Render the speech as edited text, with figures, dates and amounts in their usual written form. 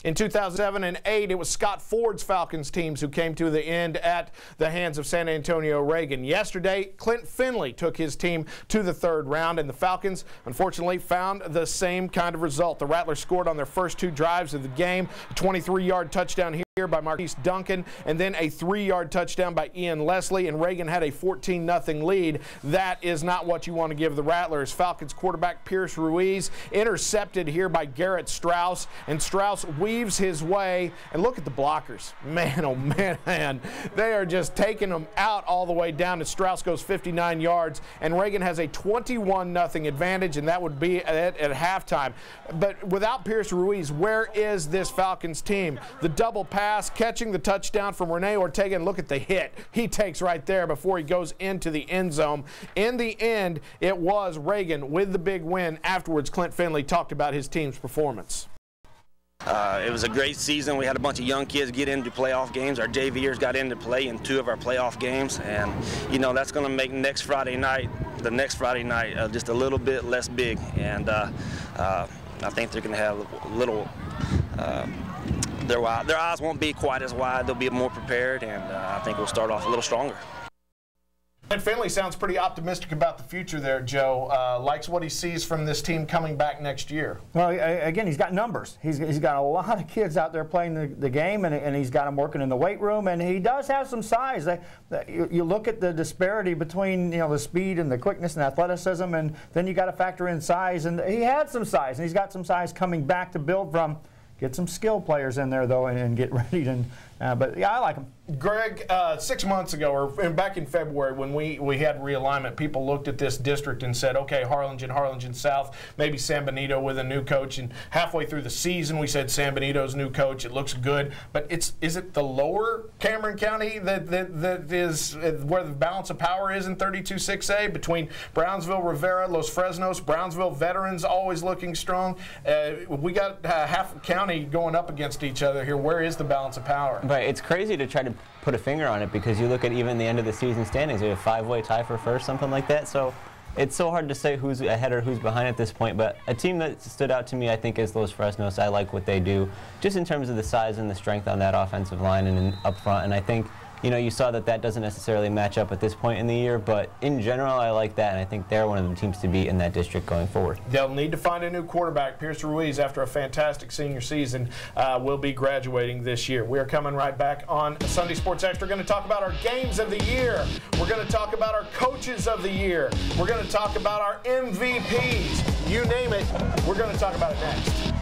In 2007 and 2008, it was Scott Ford's Falcons teams who came to the end at the hands of San Antonio Reagan. Yesterday, Clint Finley took his team to the third round, and the Falcons, unfortunately, found the same kind of result. The Rattlers scored on their first two drives of the game, a 23-yard touchdown here by Marquise Duncan, and then a 3-yard touchdown by Ian Leslie, and Reagan had a 14-0 lead. That is not what you want to give the Rattlers. Falcons quarterback Pierce Ruiz intercepted here by Garrett Strauss, and Strauss weaves his way, and look at the blockers. Man, oh man, they are just taking them out all the way down, and Strauss goes 59 yards, and Reagan has a 21-0 advantage, and that would be at halftime. But without Pierce Ruiz, where is this Falcons team? The double pass, catching the touchdown from Rene Ortega, and look at the hit he takes right there before he goes into the end zone. In the end, it was Reagan with the big win. Afterwards, Clint Finley talked about his team's performance. It was a great season. We had a bunch of young kids get into playoff games. Our JVers got into play in 2 of our playoff games, and you know that's going to make the next Friday night just a little bit less big. And I think they're going to have a little. Their eyes won't be quite as wide. They'll be more prepared, and I think we'll start off a little stronger. And Finley sounds pretty optimistic about the future there, Joe. Likes what he sees from this team coming back next year. Well, again, he's got numbers. He's got a lot of kids out there playing the game, and he's got them working in the weight room, and he does have some size. You look at the disparity between the speed and the quickness and athleticism, and then you got to factor in size. And he had some size, and he's got some size coming back to build from. Get some skill players in there, though, and get ready to. But, yeah, I like him. Greg, 6 months ago, or back in February when we had realignment, people looked at this district and said, okay, Harlingen South, maybe San Benito with a new coach. And halfway through the season, we said San Benito's new coach. It looks good. But is it the lower Cameron County that is where the balance of power is in 32-6A between Brownsville, Rivera, Los Fresnos, Brownsville veterans always looking strong? We got half a county going up against each other here. Where is the balance of power? Right, it's crazy to try to put a finger on it because you look at even the end of the season standings. We have a 5-way tie for first, something like that. So it's so hard to say who's ahead or who's behind at this point. But a team that stood out to me, I think, is Los Fresnos. I like what they do, just in terms of the size and the strength on that offensive line and up front. And I think, you saw that doesn't necessarily match up at this point in the year, but in general, I like that, and I think they're one of the teams to beat in that district going forward. They'll need to find a new quarterback. Pierce Ruiz, after a fantastic senior season, will be graduating this year. We are coming right back on Sunday Sports Extra. We're going to talk about our games of the year. We're going to talk about our coaches of the year. We're going to talk about our MVPs. You name it, we're going to talk about it next.